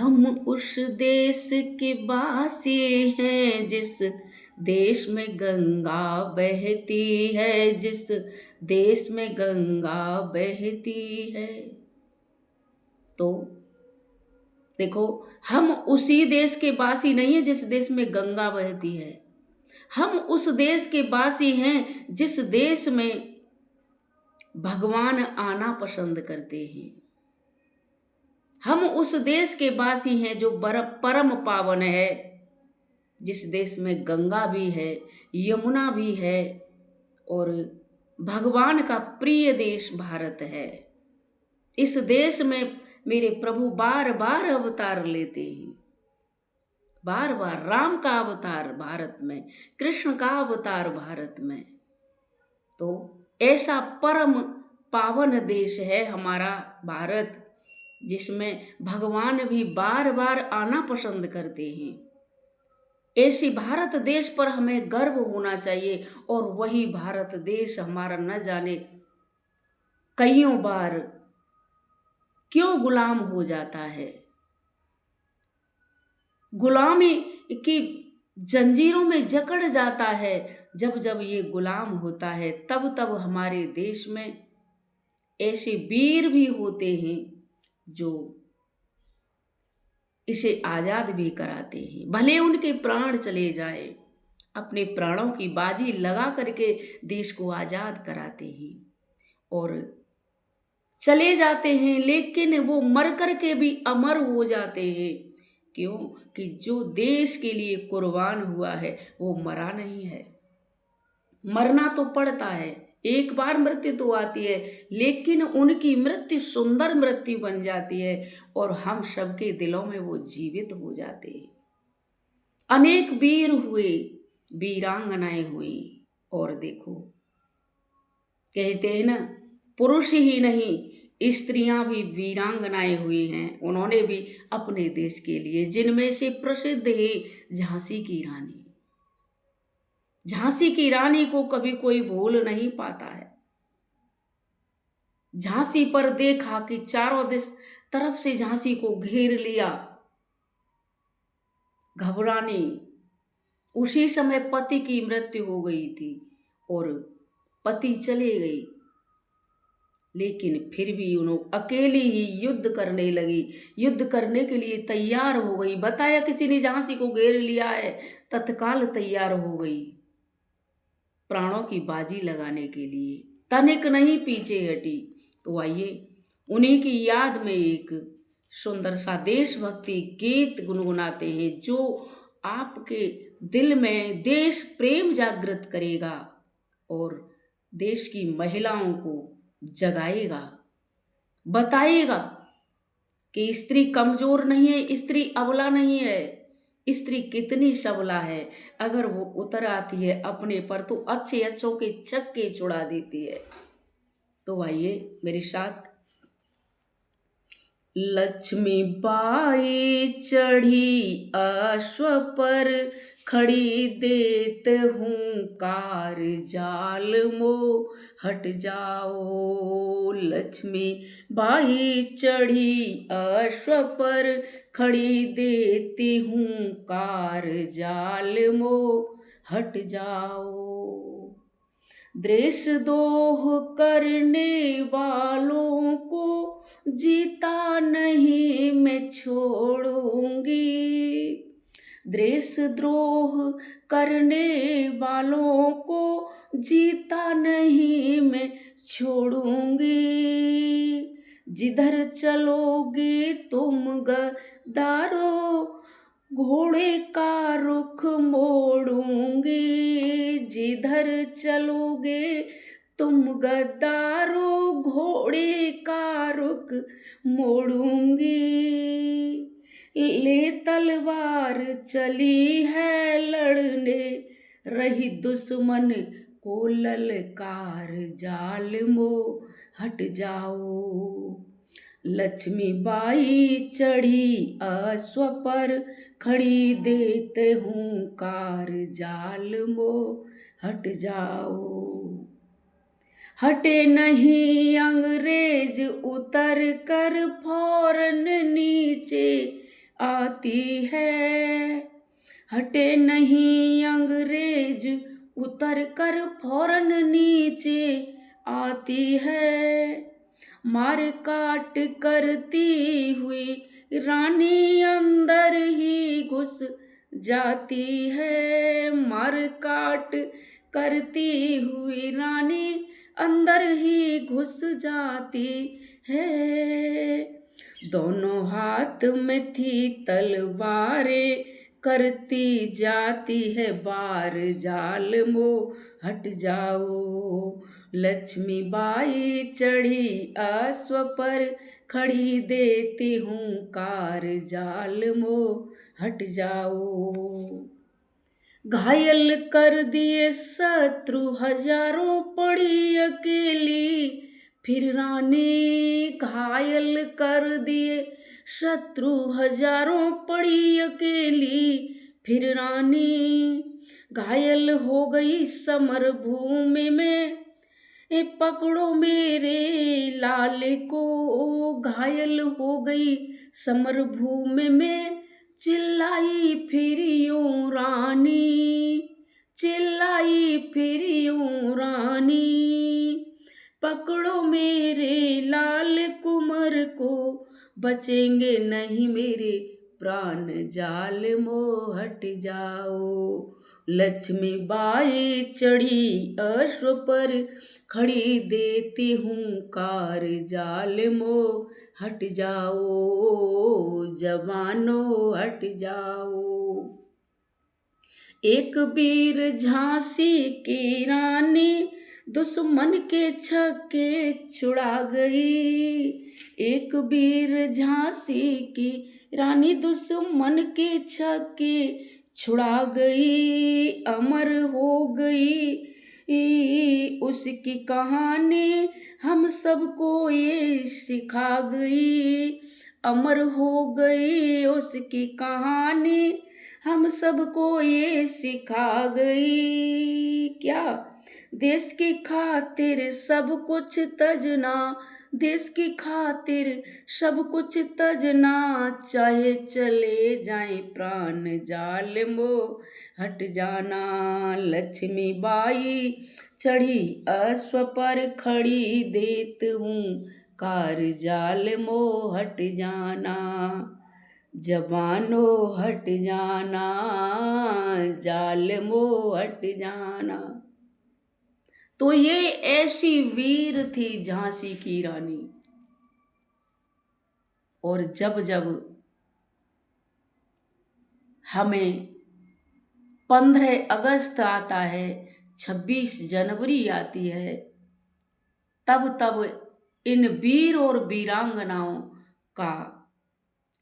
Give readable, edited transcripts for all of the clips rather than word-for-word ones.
हम उस देश के वासी हैं जिस देश में गंगा बहती है, जिस देश में गंगा बहती है। तो देखो, हम उसी देश के वासी नहीं है जिस देश में गंगा बहती है। हम उस देश के वासी हैं जिस देश में भगवान आना पसंद करते हैं। हम उस देश के वासी हैं जो परम पावन है, जिस देश में गंगा भी है, यमुना भी है और भगवान का प्रिय देश भारत है। इस देश में मेरे प्रभु बार बार अवतार लेते हैं। बार बार राम का अवतार भारत में, कृष्ण का अवतार भारत में। तो ऐसा परम पावन देश है हमारा भारत, जिसमें भगवान भी बार बार आना पसंद करते हैं। ऐसी भारत देश पर हमें गर्व होना चाहिए। और वही भारत देश हमारा न जाने कईयों बार क्यों गुलाम हो जाता है। गुलामी की जंजीरों में जकड़ जाता है। जब जब ये गुलाम होता है तब तब हमारे देश में ऐसे वीर भी होते हैं जो इसे आज़ाद भी कराते हैं। भले उनके प्राण चले जाए, अपने प्राणों की बाजी लगा करके देश को आज़ाद कराते हैं और चले जाते हैं, लेकिन वो मर कर के भी अमर हो जाते हैं। क्यों? कि जो देश के लिए कुर्बान हुआ है वो मरा नहीं है। मरना तो पड़ता है, एक बार मृत्यु तो आती है, लेकिन उनकी मृत्यु सुंदर मृत्यु बन जाती है और हम सबके दिलों में वो जीवित हो जाते हैं। अनेक वीर हुए, वीरांगनाएं हुई। और देखो, कहते हैं ना, पुरुष ही नहीं स्त्रियां भी वीरांगनाएं हुई हैं। उन्होंने भी अपने देश के लिए, जिनमें से प्रसिद्ध है झांसी की रानी। झांसी की रानी को कभी कोई भूल नहीं पाता है। झांसी पर देखा कि चारों तरफ से झांसी को घेर लिया, घबरानी। उसी समय पति की मृत्यु हो गई थी और पति चले गई, लेकिन फिर भी उन्होंने अकेली ही युद्ध करने लगी, युद्ध करने के लिए तैयार हो गई। बताया किसी ने झांसी को घेर लिया है, तत्काल तैयार हो गई प्राणों की बाजी लगाने के लिए, तनिक नहीं पीछे हटी। तो आइए उन्हीं की याद में एक सुंदर सा देशभक्ति गीत गुनगुनाते हैं, जो आपके दिल में देश प्रेम जागृत करेगा और देश की महिलाओं को जगाएगा, बताएगा कि स्त्री कमजोर नहीं है, स्त्री अबला नहीं है, स्त्री कितनी सबला है। अगर वो उतर आती है अपने पर तो अच्छे अच्छों के छक्के छुड़ा देती है। तो आइए मेरे साथ। लक्ष्मी बाई चढ़ी अश्व पर, खड़ी देत हूँ कार जाल मो हट जाओ। लक्ष्मी बाई चढ़ी अश्व पर, खड़ी देती हूँ कार जाल मो हट जाओ। देशद्रोह करने वालों को जीता नहीं मैं छोड़ूंगी। देशद्रोह करने वालों को जीता नहीं मैं छोड़ूंगी। जिधर चलोगे तुम गद्दारों, घोड़े का रुख मोड़ूंगी। जिधर चलोगे तुम गद्दारों, घोड़े का रुख मोड़ूंगी। ले तलवार चली है लड़ने, रही दुश्मन को ललकार जाल मो हट जाओ। लक्ष्मी बाई चढ़ी अश्व पर, खड़ी देते हूँ कार जाल मो हट जाओ। हटे नहीं अंग्रेज उतर कर फौरन नीचे आती है। हटे नहीं अंग्रेज उतर कर फौरन नीचे आती है। मार काट करती हुई रानी अंदर ही घुस जाती है। मार काट करती हुई रानी अंदर ही घुस जाती है। दोनों हाथ में थी तलवारें करती जाती है बार। जाल मोह हट जाओ। लक्ष्मी बाई चढ़ी अश्व पर खड़ी देती हूँ कार। जाल मोह हट जाओ। घायल कर दिए शत्रु हजारों पड़ी अकेली फिर रानी। घायल कर दिए शत्रु हजारों पड़ी अकेली फिर रानी। घायल हो गई समर भूमि में ए पकड़ो मेरे लाल को। घायल हो गई समर भूमि में चिल्लाई फिर यूं रानी। चिल्लाई फिर यूं रानी। पकड़ो मेरे लाल कुंवर को बचेंगे नहीं मेरे प्राण। जाल मोह हट जाओ। लक्ष्मी बाई चढ़ी अश्व पर खड़ी देती हूँ कार। जाल मोह हट जाओ। जवानों हट जाओ। एक वीर झांसी की रानी दुश्मन के छक्के छुड़ा गई। एक वीर झांसी की रानी दुश्मन के छक्के छुड़ा गई। अमर हो गई उसकी कहानी हम सबको ये सिखा गई। अमर हो गई उसकी कहानी हम सबको ये सिखा गई। क्या देश की खातिर सब कुछ तजना। देश की खातिर सब कुछ तजना चाहे चले जाए प्राण। जाल मोह हट जाना। लक्ष्मी बाई चढ़ी अश्व पर खड़ी देत हूँ कार। जाल मोह हट जाना। जवानों हट जाना। जाल मोह हट जाना। तो ये ऐसी वीर थी झांसी की रानी। और जब जब हमें 15 अगस्त आता है, 26 जनवरी आती है, तब तब इन वीर और वीरांगनाओं का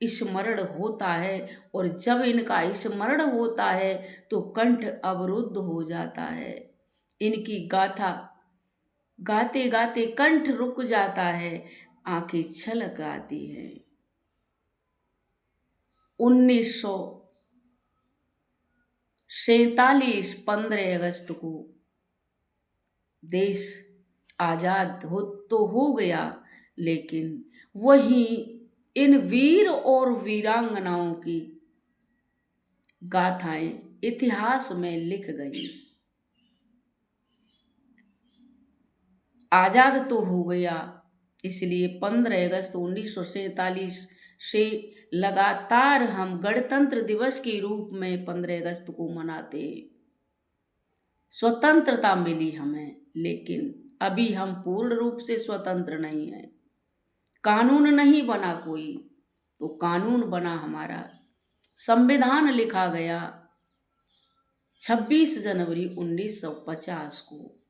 स्मरण होता है। और जब इनका स्मरण होता है तो कंठ अवरुद्ध हो जाता है। इनकी गाथा गाते गाते कंठ रुक जाता है, आंखें छलक आती हैं। 1947 15 अगस्त को देश आजाद हो गया, लेकिन वहीं इन वीर और वीरांगनाओं की गाथाएं इतिहास में लिख गई। आजाद तो हो गया, इसलिए 15 अगस्त 1947 से लगातार हम गणतंत्र दिवस के रूप में 15 अगस्त को मनाते हैं। स्वतंत्रता मिली हमें, लेकिन अभी हम पूर्ण रूप से स्वतंत्र नहीं हैं। कानून नहीं बना कोई, तो कानून बना हमारा संविधान लिखा गया 26 जनवरी 1950 को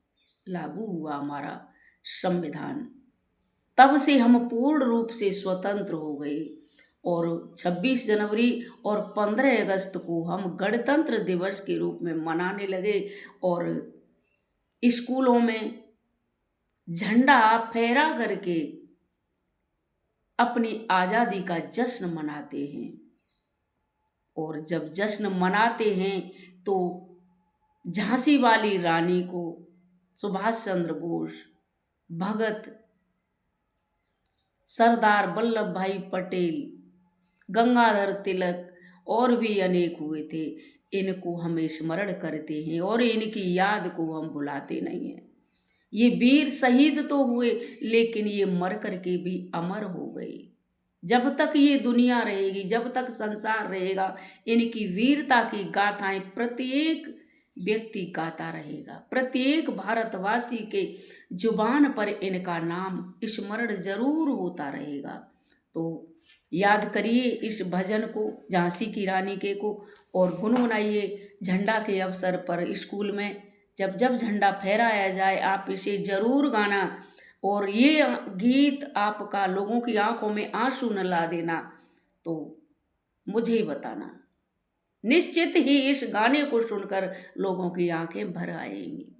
लागू हुआ हमारा संविधान। तब से हम पूर्ण रूप से स्वतंत्र हो गए। और 26 जनवरी और 15 अगस्त को हम गणतंत्र दिवस के रूप में मनाने लगे और स्कूलों में झंडा फहरा करके अपनी आज़ादी का जश्न मनाते हैं। और जब जश्न मनाते हैं तो झांसी वाली रानी को सुभाष चंद्र बोस, भगत, सरदार वल्लभ भाई पटेल गंगाधर तिलक और भी अनेक हुए थे। इनको हम स्मरण करते हैं और इनकी याद को हम भुलाते नहीं हैं। ये वीर शहीद तो हुए, लेकिन ये मर करके भी अमर हो गए। जब तक ये दुनिया रहेगी, जब तक संसार रहेगा, इनकी वीरता की गाथाएं प्रत्येक व्यक्ति गाता रहेगा। प्रत्येक भारतवासी के जुबान पर इनका नाम स्मरण जरूर होता रहेगा। तो याद करिए इस भजन को, झांसी की रानी के को, और गुनगुनाइए झंडा के अवसर पर। स्कूल में जब जब झंडा फहराया जाए आप इसे जरूर गाना, और ये गीत आपका लोगों की आंखों में आंसू न ला देना तो मुझे बताना। निश्चित ही इस गाने को सुनकर लोगों की आंखें भर आएंगी।